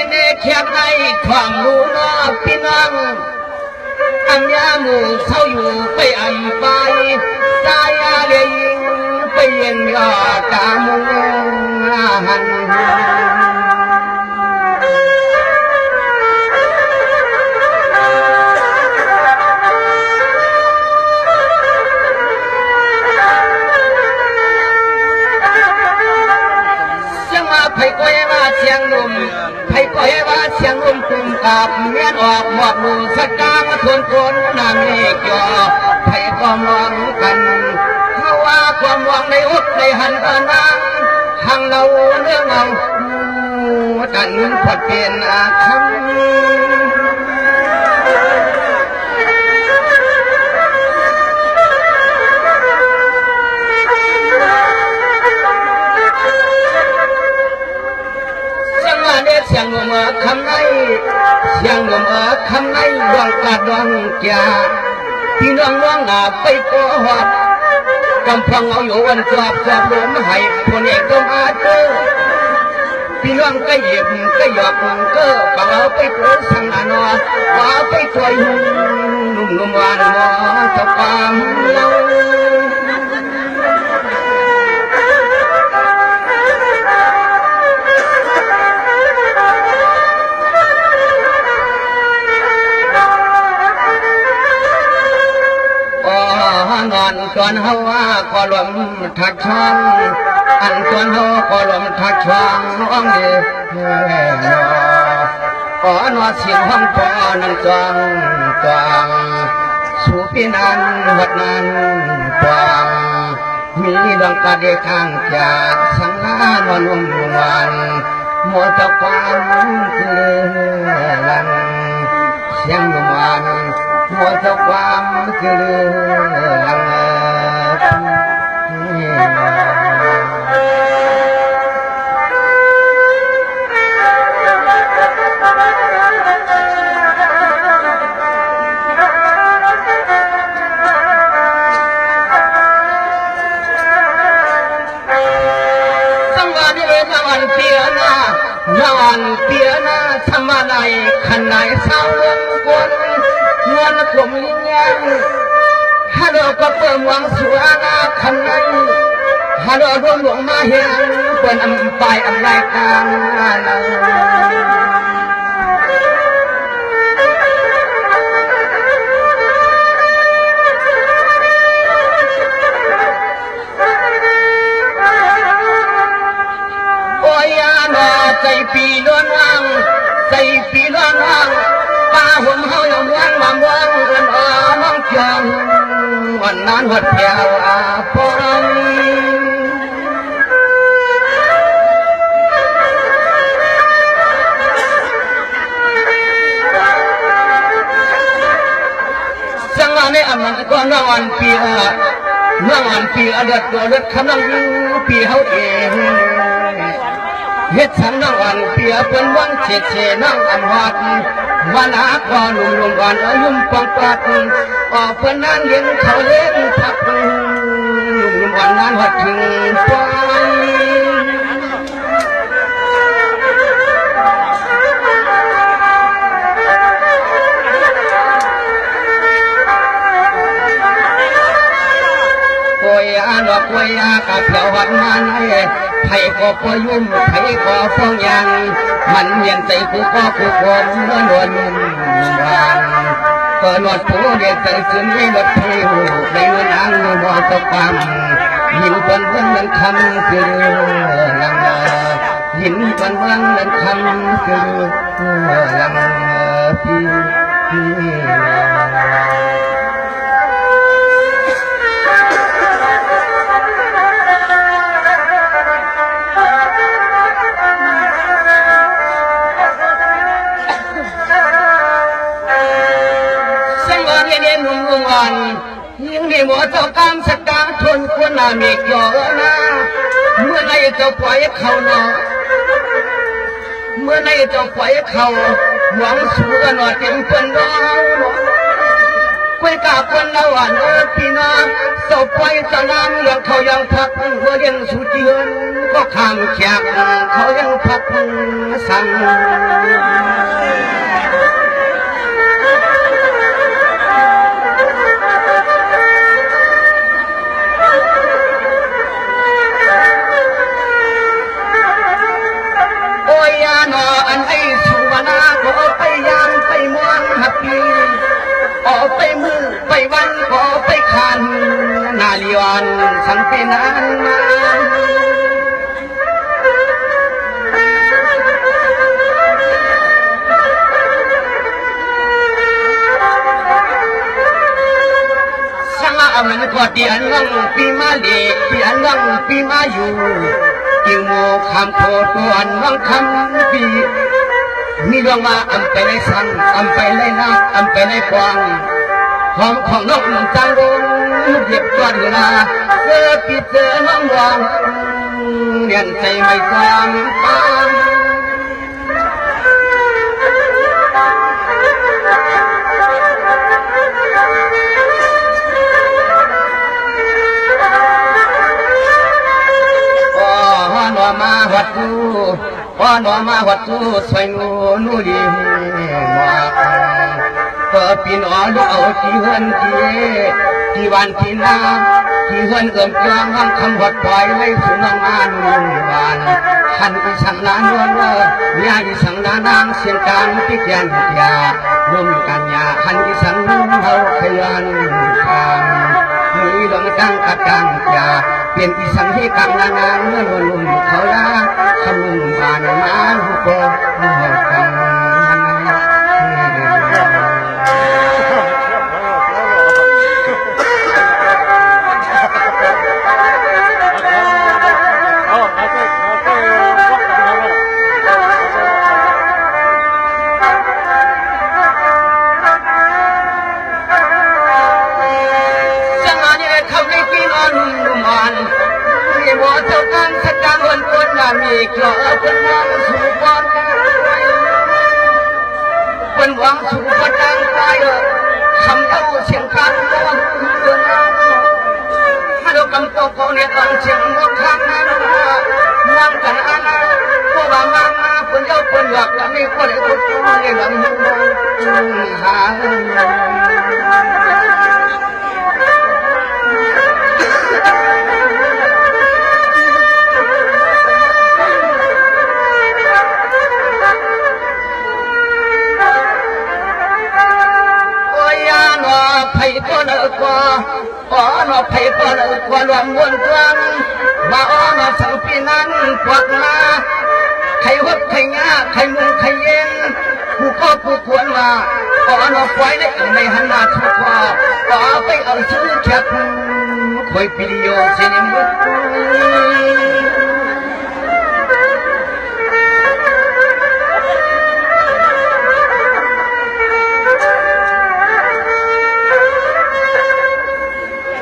เนเขียบในความรู้นอพี่น้องอันยาหมู่เขาอยู่ไปอันไปตายาเลียยิงไปเย็นยอกามุหันไผ่ก้อยว่าเสียงนุ่มไผ่ก้อยว่าเสียงนุ่มกลุ่มกับเมียนออกหมอบหมู่สักกามาทวนคนนางเอกยอไผ่ก็มองกันเขาว่าความหวังในอุดในหันตะนางทางเราเรื่องเอากันพอดเป็นอาคำเสียงลมคำในเสียงลมคำในดวงกาดวงแก่พี่น้องน้องหน้าไปกอดกำพังเอาอยู่วันสอบลมให้คนเอกก็มาเจอพี่น้องก็หยิบก็หยอกก็ปากเอาไปตัวสังนอว่าไปตัวหุ่นนุ่มหวานหมอตะปามเรานอนตอนเฮาว่าก็ลมทักช่องอันตอนเฮาก็ลมทักช่องน้องเอ๋นอนอเสียงห้องปอนังจวงสู่พี่นันวัดนั้นจวงมีดวงตาเด็กข้างจากสังหานอนนุ่มวันมัวตะความคือลังเสียงนุ่มวันมัวตะความคือลังเปียนาทำอะไรขันไหนเศร้าเรื่องกวนเงินกลมเลี้ยงฮัลโหลก็เปิดหวังสวนาขันไหนฮัลโหลรวมหลวงมาเฮียงเปิดอำไปอำไรกลางใจปีล้วนว่างใจปีล้วนว่างป้าห่มเฮาอย่างว่างมาว่างเอินน้องเชียงวันนั้นหัดแผ่วอาปองสังวาในอันนั้นก็น้องอันปีเดือดตัวเลือดคำนั่งปีเฮาเองเฮ็ดฉันน้องอันเปียเป็นวังเฉดน้องอันหอดวันหาคอหนุ่มก่อนอายุปังปัดออกเป็นนั้นเย็นเขาเล่นพักวันนั้นหอดถึงไปโอยอาหลอกโอยอากับเผาวันมาในไผ่ก็พยุ่มไผ่ก็ฟ้องยังมันเย็นใจกูก็กูคนเมื่อนวลวันก็นวดผู้เด็กใจซึ้งไม่ลดผิวในเมื่อนางมอตะปั๊มยินคนเบื้องนั้นคำคือลังยินคนเบื้องนั้นคำคือลังพี่ยิ่งดีหมดเจ้ากามสกาทนควรนามีเกี่ยวนะเมื่อไรเจ้าปล่อยเขาเนาะเมื่อไรเจ้าปล่อยเขาหวังสู้กันว่าเต็มเป็นดาวคุยกับคนละวันพี่น้องเจ้าปล่อยจะนำเรื่องเขายังพักหัวยังสุดเยือนก็ข้ามแขกเขายังพั พักสั่งโอ้ยยาหนออันไอ้สุวรรณาขอไปยามไปมวนหักปีออกไปมือไปวันขอไปคันนาลีวันสังเป็นอันมามันก็เตียนลังปีมาเลีเตียนลังปีมาอยู่จิงโมคำโคตรวันวังคำปีมีดวงมาอำไปในสังอำไปในนาอำไปในกวางหอมของนกจางลงเย็บจวนนาเจอปีเจอน้องวางเรียนใจไม่จำตามมาหัดกูพ่อหนอมาหัดกูสวยงูนู่ดีมาเปิดปีนอดูเอาที่เฮือนที่วันที่นาที่เฮือนเอิ่มกลางห้องคำหัดปล่อยไว้สู่น้องงานวันขันอีสังนานวนยาอีสังนานางเสียงกลางที่แก่นยาร่วมกันยาขันอีสังนุ่มเฮาขยันทำมือดวงจังกัดกังยาเปลี่ยนอีสังให้กังนานเมื่อลุ่มเขาละขมุนบานมาหุบกันมีเกลือเป็นหวังสู่บอลเป็นหวังสู่บอลดังไปคำเล่าเสียงการร้องเดือนมาดูคำโตโกเนี่ยตอนเสียงนกข้างนั้นมองกันอันนั้นพวกมาคนเย้าคนหลักแล้วไม่คนไอ้คนตัวในหลังหาไผ่ก็เลิกว่าอ๋อหนอไผ่ก็เลิกว่ารวมวนกลางว่าอ๋อหนอสังปีนั้นกวักมาไข่วัดไข่งาไข่มุงไข่เย็นผู้ก็ผู้ควรว่าอ๋อหนอไฟในหันมาทุกว่าอ๋อไปเอาซื้อแคบคอยพิโยเสียงมุด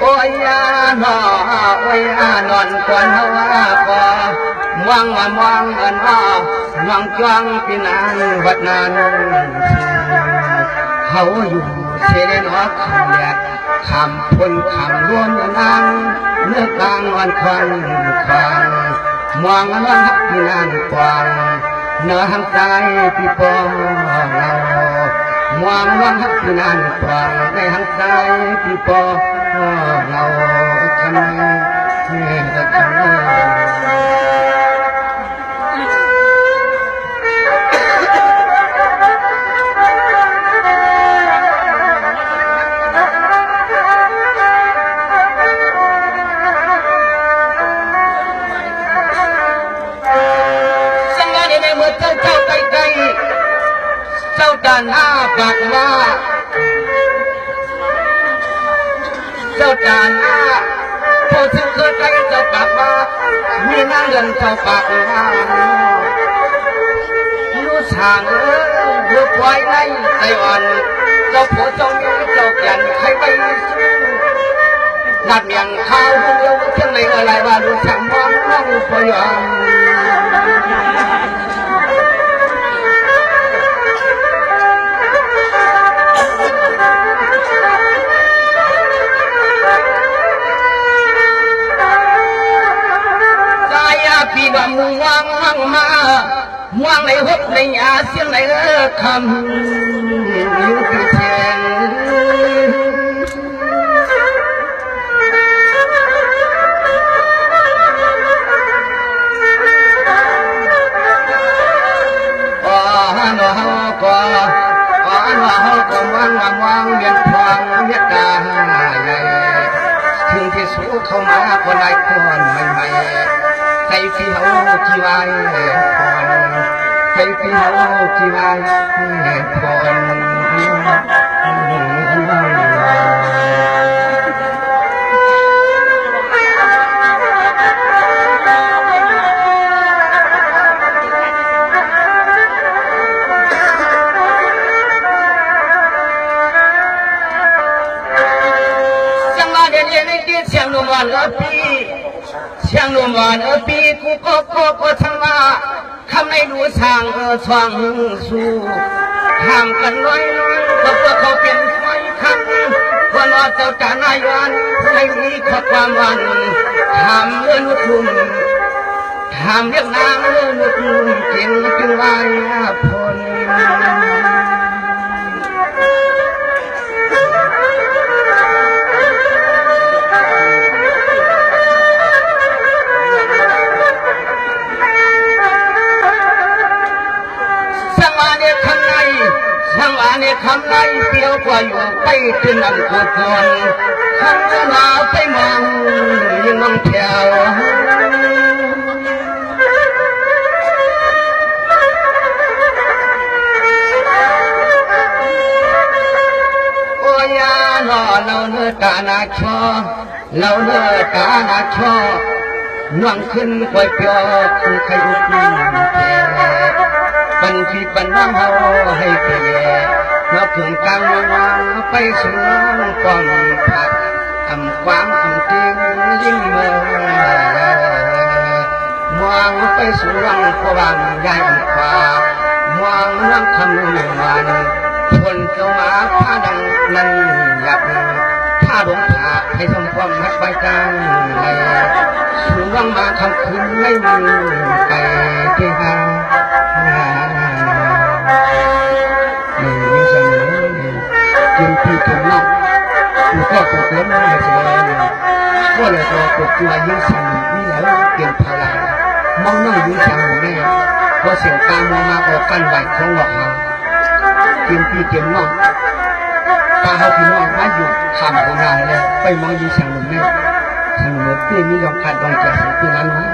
โอ้ยนอโอ้ยนอนกวนหัวก็มองมองอันมองจ้องปีนานวัดนานเขาอยู่เสียนอคำแยกคำพลคำรวมนางเนื้อกลางวันควันควันมองนอนหักปีนานกวางเนื้อหักใจปีปองเรามองนอนหักปีนานกวางในหักใจปีปองเราทำสังเกตในเมื่อเจ้าไกลเจ้าด่านหน้าปากว่าเจ้าจานพอถึงเคยใจเจ้าปากว่ามีน้ำเงินเจ้าปากว่ารู้สางลูกไว้ในไต้หวันเจ้าผัวเจ้าเมียเจ้าแก่นใครไปสู้นัดเมียงข้าวเดียวเช่นในอะไรว่ารู้ช่างมองน้องพยองพี่ดำวางมา ม่วงในหบในอาเสียงในคำอยู่ที่แทงมองเวียนพวงเวียดาใหญ่ถึงที่สู้เข้ามาคนใดคนใหม่ๆใจที่เขาที่ไว้พรใจที่เขาที่ไว้พรเสียงลมหวานปีเสียงลมหวานปีกูก็ทั้งว่าคำในดูช่างสว่างสู้ห้ามกันน้อยก็เพื่อเขาเป็นไฟคันวันว่าเจ้าจานายวันไม่มีข้อความวันทำเมื่อนุทุมทำเรียกนางเมื่อนุทุมกินจึงวายพลทั้งวันนี้คำไรเปรี้ยวกว่าอยู่ไปถึงนั่งกุศลคำลาไปมองยังมองแถวโอ้ยหล่อเราเนื้อตาหนาชอเราเนื้อตาหนาชอน่วงขึ้นกว่าเปียกคือใครอุดแผ่ปันที่ปันน้ำเฮาให้เพียเราเพิ่งกำวางไปสู่กองผัดทำความจริงยิ่งเมื่อมองไปสู่วังพวังใหญ่กว่ามองน้ำคำหนึ่งวันคนเจ้ามาผ้าดังนั้นหยับผ้าหลงผ้าให้ทำความหักใบกลางเลยสู่วังมาคำคืนไม่มีไปที่หากินพี่ถุงน่องกูก็ถูกล้มมาเสียก็เลยตัวปลุกตัวยิ่งสั่งนี่แล้วเปลี่ยนพลังมองนั่งยิ่งสั่งแน่พอเสียงตามมาออกกันไหวของหลอกเขากินพี่เต็มน่องตาเขาพี่น้องมาอยู่ทำของงานเลยไปมองยิ่งสั่งหนุ่มแน่สั่งหนุ่มพี่นี่ยอมขาดดองใจสิ่งที่นั้นนะ